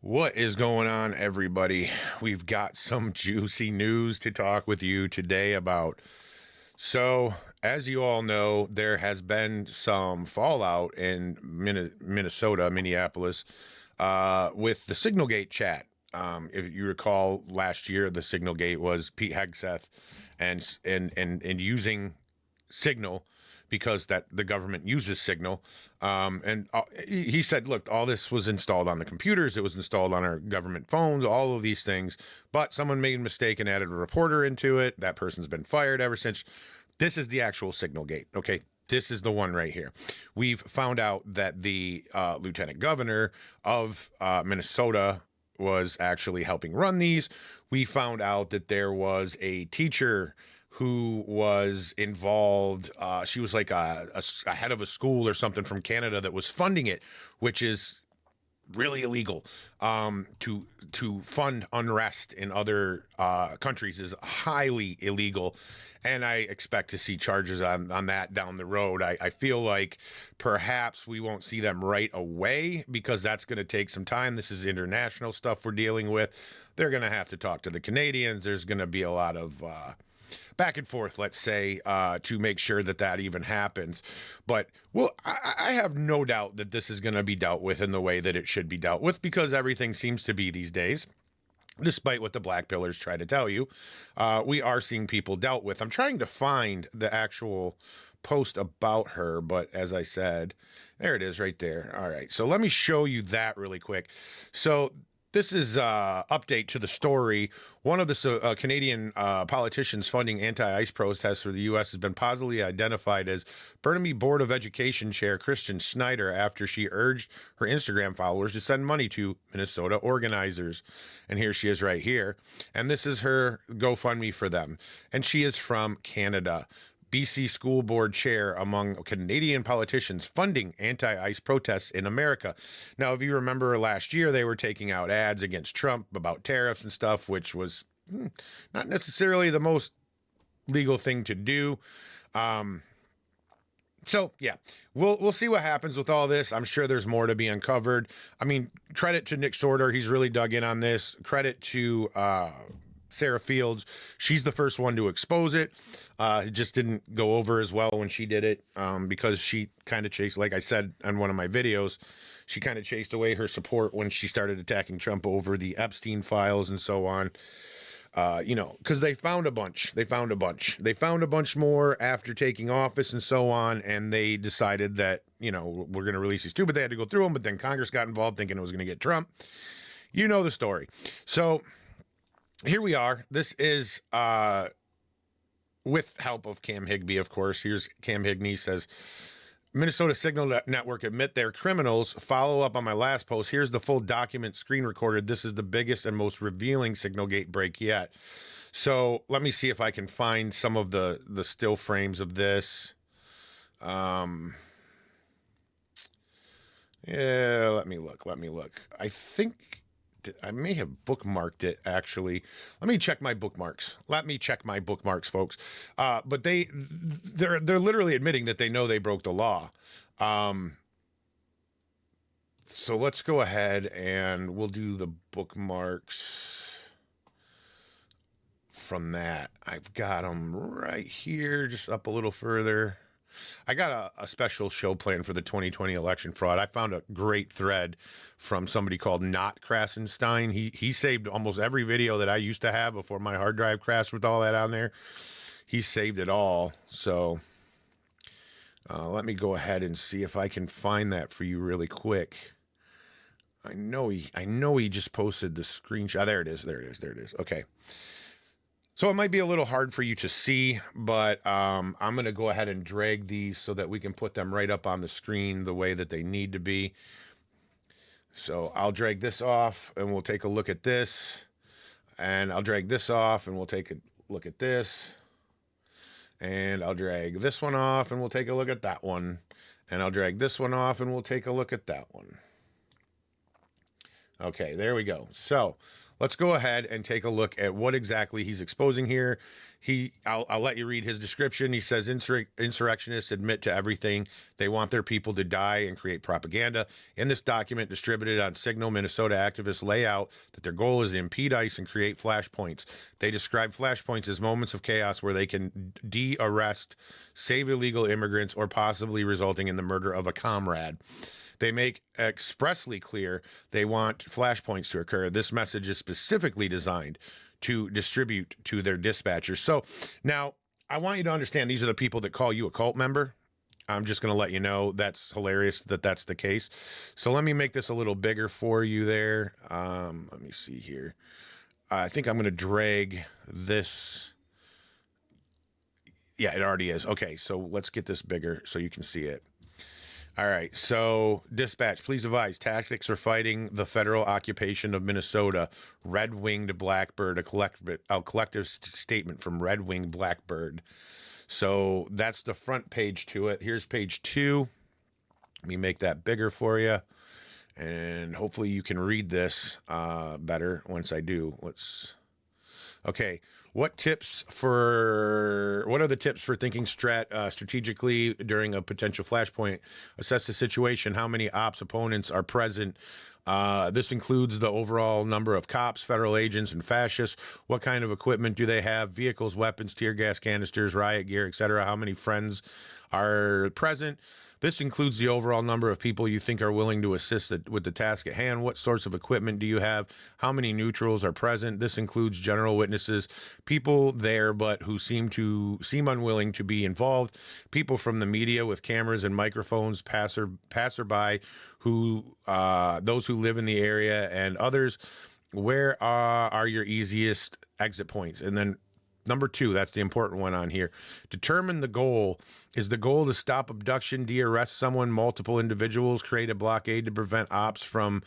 What is going on, everybody? We've got some juicy news to talk with you today about. So, as you all know, there has been some fallout in Minnesota, Minneapolis, with the Signalgate chat. If you recall, last year the Signalgate was Pete Hegseth and using Signal because that the government uses Signal. And he said, look, all this was installed on the computers. It was installed on our government phones, all of these things. But someone made a mistake and added a reporter into it. That person's been fired ever since. This is the actual Signal Gate. Okay. This is the one right here. We've found out that the lieutenant governor of Minnesota was actually helping run these. We found out that there was a teacher who was involved. She was like a head of a school or something from Canada that was funding it, which is really illegal. To fund unrest in other countries is highly illegal, and I expect to see charges on that down the road. I feel like perhaps we won't see them right away because that's going to take some time. This is international stuff we're dealing with. They're going to have to talk to the Canadians. There's going to be a lot of back and forth, let's say, to make sure that that even happens. But, well, I have no doubt that this is going to be dealt with in the way that it should be dealt with because everything seems to be these days. Despite what the black pillars try to tell you, we are seeing people dealt with. I'm trying to find the actual post about her, but as I said, there it is right there. All right, so let me show you that really quick. So this is update to the story. One of the Canadian politicians funding anti-ICE protests for the U.S. has been positively identified as Burnaby Board of Education Chair Kristen Schneider after she urged her Instagram followers to send money to Minnesota organizers. And here she is right here. And this is her GoFundMe for them. And she is from Canada. BC School Board Chair among Canadian politicians funding anti-ICE protests in America. Now, if you remember last year, they were taking out ads against Trump about tariffs and stuff, which was not necessarily the most legal thing to do. So, yeah, we'll see what happens with all this. I'm sure there's more to be uncovered. I mean, credit to Nick Sorter. He's really dug in on this. Credit to Sarah Fields. She's the first one to expose it. It just didn't go over as well when she did it because she kind of chased, like I said on one of my videos, she kind of chased away her support when she started attacking Trump over the Epstein files and so on. Because they found a bunch. They found a bunch more after taking office and so on, and they decided that, we're going to release these too, but they had to go through them, but then Congress got involved thinking it was going to get Trump. You know the story. So here we are. This is with help of Cam Higbee, of course. Here's Cam Higbee says, Minnesota Signal Network admit they're criminals. Follow up on my last post. Here's the full document screen recorded. This is the biggest and most revealing Signalgate break yet. So let me see if I can find some of the still frames of this. Yeah, let me look. I think I may have bookmarked it, actually. Let me check my bookmarks. Folks. But they're literally admitting that they know they broke the law. So let's go ahead and we'll do the bookmarks from that. I've got them right here, just up a little further. I got a special show plan for the 2020 election fraud. I found a great thread from somebody called Not Krasenstein. He saved almost every video that I used to have before my hard drive crashed with all that on there. He saved it all. So let me go ahead and see if I can find that for you really quick. I know he just posted the screenshot. There it is. Okay. So it might be a little hard for you to see, but I'm going to go ahead and drag these so that we can put them right up on the screen the way that they need to be. So I'll drag this off and we'll take a look at this. And I'll drag this off and we'll take a look at this. And I'll drag this one off and we'll take a look at that one. And I'll drag this one off and we'll take a look at that one. Okay, there we go. So let's go ahead and take a look at what exactly he's exposing here. I'll let you read his description. He says insurrectionists admit to everything. They want their people to die and create propaganda. In this document distributed on Signal, Minnesota activists lay out that their goal is to impede ICE and create flashpoints. They describe flashpoints as moments of chaos where they can de-arrest, save illegal immigrants, or possibly resulting in the murder of a comrade. They make expressly clear they want flashpoints to occur. This message is specifically designed to distribute to their dispatchers. So now I want you to understand these are the people that call you a cult member. I'm just going to let you know that's hilarious that that's the case. So let me make this a little bigger for you there. Let me see here. I think I'm going to drag this. Yeah, it already is. Okay, so let's get this bigger so you can see it. All right, so dispatch, please advise tactics for fighting the federal occupation of Minnesota. Red-winged blackbird, a collective statement from red-winged blackbird. So that's the front page to it. Here's page 2. Let me make that bigger for you, and hopefully you can read this better once I do. Okay. What are the tips for thinking strategically during a potential flashpoint? Assess the situation. How many ops opponents are present? This includes the overall number of cops, federal agents, and fascists. What kind of equipment do they have? Vehicles, weapons, tear gas canisters, riot gear, etc. How many friends are present? This includes the overall number of people you think are willing to assist with the task at hand. What sorts of equipment do you have? How many neutrals are present? This includes general witnesses, people there but who seem unwilling to be involved, people from the media with cameras and microphones, passerby, those who live in the area, and others. Where are your easiest exit points? And then number 2, that's the important one on here. Determine the goal. Is the goal to stop abduction, de-arrest someone, multiple individuals, create a blockade to prevent ops from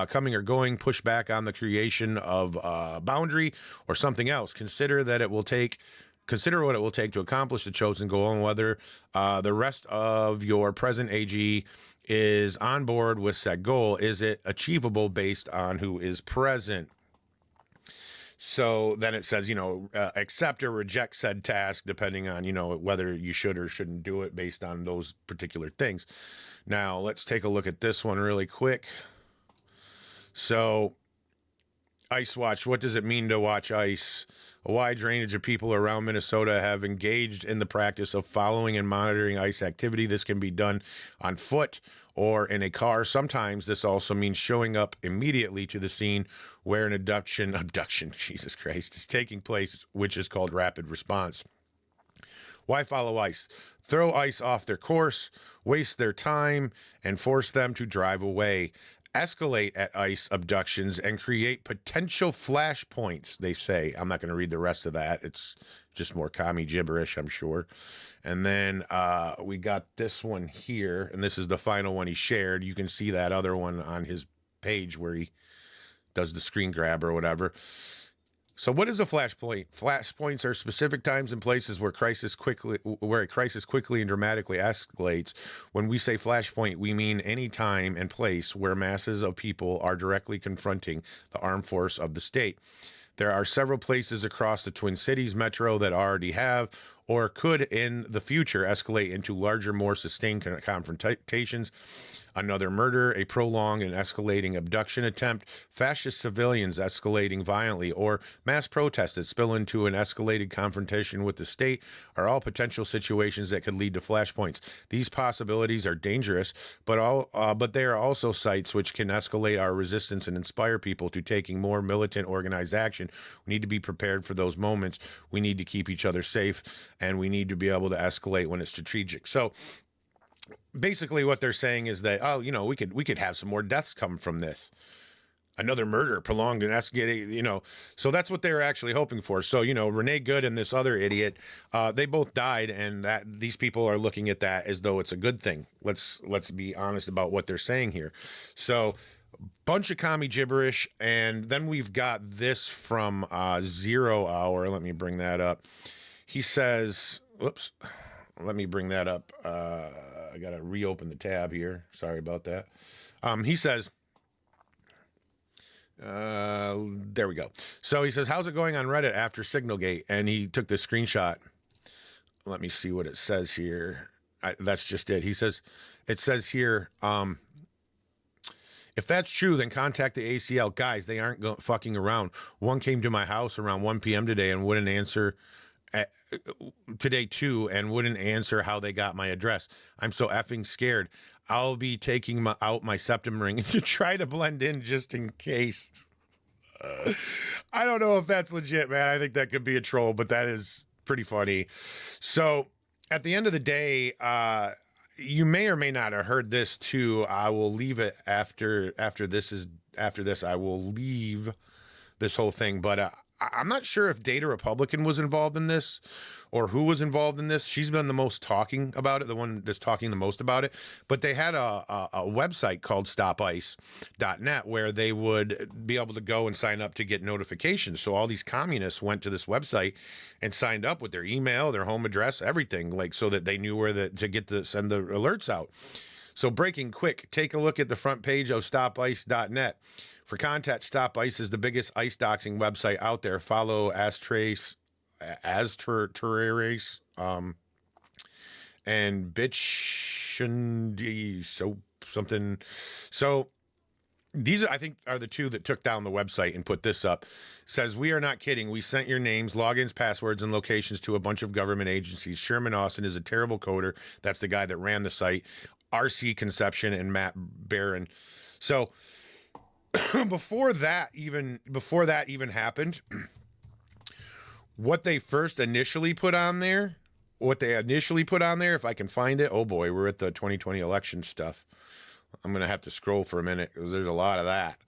coming or going, push back on the creation of a boundary, or something else? Consider what it will take to accomplish the chosen goal, and whether the rest of your present AG is on board with said goal. Is it achievable based on who is present? So then it says, accept or reject said task depending on, whether you should or shouldn't do it based on those particular things. Now, let's take a look at this one really quick. So, ICE Watch, what does it mean to watch ICE? A wide range of people around Minnesota have engaged in the practice of following and monitoring ICE activity. This can be done on foot or in a car. Sometimes this also means showing up immediately to the scene where an abduction, Jesus Christ, is taking place, which is called rapid response. Why follow ICE? Throw ICE off their course, waste their time, and force them to drive away. Escalate at ICE abductions and create potential flashpoints, they say. I'm not going to read the rest of that. It's just more commie gibberish, I'm sure. And then we got this one here, and this is the final one he shared. You can see that other one on his page where he does the screen grab or whatever. So what is a flashpoint? Flashpoints are specific times and places where a crisis quickly and dramatically escalates. When we say flashpoint, we mean any time and place where masses of people are directly confronting the armed force of the state. There are several places across the Twin Cities metro that already have or could in the future escalate into larger, more sustained confrontations. Another murder, a prolonged and escalating abduction attempt, fascist civilians escalating violently, or mass protests that spill into an escalated confrontation with the state are all potential situations that could lead to flashpoints. These possibilities are dangerous, but they are also sites which can escalate our resistance and inspire people to taking more militant, organized action. We need to be prepared for those moments. We need to keep each other safe, and we need to be able to escalate when it's strategic. So basically what they're saying is that, we could have some more deaths come from this. Another murder, prolonged and escalated, so that's what they were actually hoping for. So, Renee Good and this other idiot, they both died, and that these people are looking at that as though it's a good thing. Let's be honest about what they're saying here. So, bunch of commie gibberish, and then we've got this from 0 Hour. Let me bring that up. He says, whoops, let me bring that up. I got to reopen the tab here. Sorry about that. He says, There we go. So he says, how's it going on Reddit after Signalgate? And he took this screenshot. Let me see what it says here. That's just it. He says, it says here, if that's true, then contact the ACL. Guys, they aren't fucking around. One came to my house around 1 p.m. today and wouldn't answer today too, and wouldn't answer how they got my address. I'm so effing scared. I'll be taking out my septum ring to try to blend in just in case. I don't know if that's legit, man. I think that could be a troll, but that is pretty funny. So at the end of the day, you may or may not have heard this too. I will leave it after this. I will leave this whole thing, but I'm not sure if Data Republican was involved in this or who was involved in this. She's been the most talking about it, the one that's talking the most about it. But they had a website called stopice.net where they would be able to go and sign up to get notifications. So all these communists went to this website and signed up with their email, their home address, everything, like so that they knew where to get to send the alerts out. So breaking quick, take a look at the front page of stopice.net. For contact, Stop Ice is the biggest ice doxing website out there. Follow Astrace, and Bitch, so something. So these, I think, are the two that took down the website and put this up. Says, we are not kidding. We sent your names, logins, passwords, and locations to a bunch of government agencies. Sherman Austin is a terrible coder. That's the guy that ran the site. RC Conception and Matt Barron. So before that even happened, what they initially put on there, if I can find it, oh boy, we're at the 2020 election stuff. I'm going to have to scroll for a minute because there's a lot of that.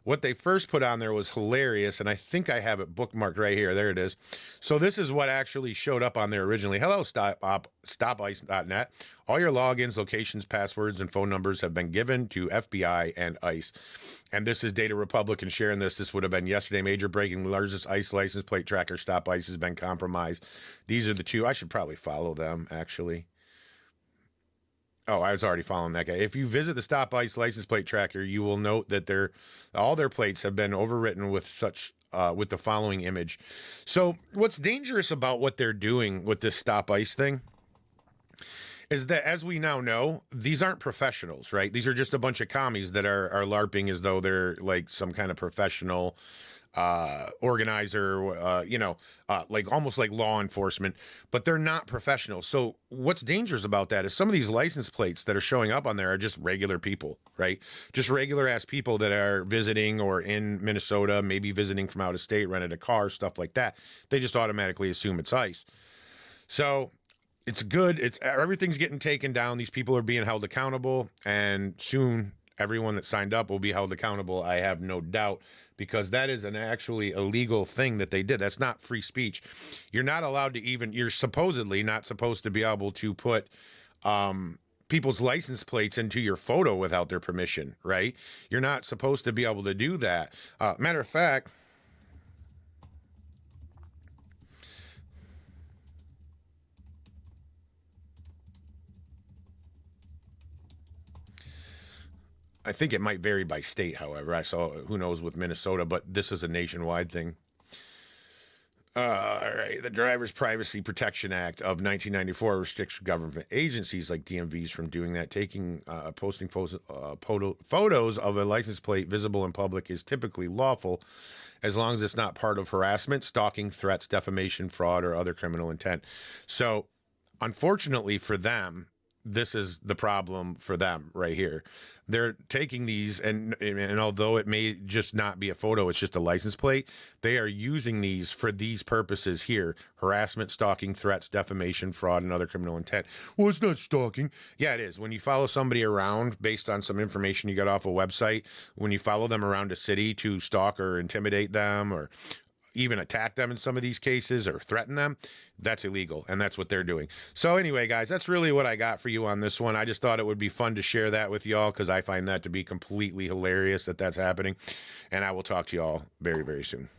What they first put on there was hilarious, and I think I have it bookmarked right here. There it is. So this is what actually showed up on there originally. Hello, stopice.net. All your logins, locations, passwords, and phone numbers have been given to FBI and ICE. And this is Data Republican sharing this. This would have been yesterday. Major breaking, largest ICE license plate tracker, Stop ICE, has been compromised. These are the two. I should probably follow them, actually. Oh, I was already following that guy. If you visit the Stop Ice license plate tracker, you will note that all their plates have been overwritten with with the following image. So what's dangerous about what they're doing with this Stop Ice thing is that, as we now know, these aren't professionals, right? These are just a bunch of commies that are LARPing as though they're like some kind of professional organizer, like almost like law enforcement, but they're not professional. So what's dangerous about that is some of these license plates that are showing up on there are just regular people, right? Just regular ass people that are visiting or in Minnesota, maybe visiting from out of state, rented a car, stuff like that. They just automatically assume it's ICE. So it's good. Everything's getting taken down. These people are being held accountable, and soon everyone that signed up will be held accountable. I have no doubt, because that is an actually illegal thing that they did. That's not free speech. You're not allowed to you're supposedly not supposed to be able to put people's license plates into your photo without their permission, right? You're not supposed to be able to do that. Matter of fact, I think it might vary by state, however. I saw, who knows with Minnesota, but this is a nationwide thing. All right. The Driver's Privacy Protection Act of 1994 restricts government agencies like DMVs from doing that. Posting photos of a license plate visible in public is typically lawful as long as it's not part of harassment, stalking, threats, defamation, fraud, or other criminal intent. So, unfortunately for them, this is the problem for them right here. They're taking these, and although it may just not be a photo, it's just a license plate, they are using these for these purposes here: harassment, stalking, threats, defamation, fraud, and other criminal intent. Well, it's not stalking. Yeah, it is. When you follow somebody around based on some information you got off a website, when you follow them around a city to stalk or intimidate them, or even attack them in some of these cases, or threaten them, that's illegal, and that's what they're doing. So anyway, guys, that's really what I got for you on this one. I just thought it would be fun to share that with y'all, because I find that to be completely hilarious that that's happening, and I will talk to y'all very, very soon.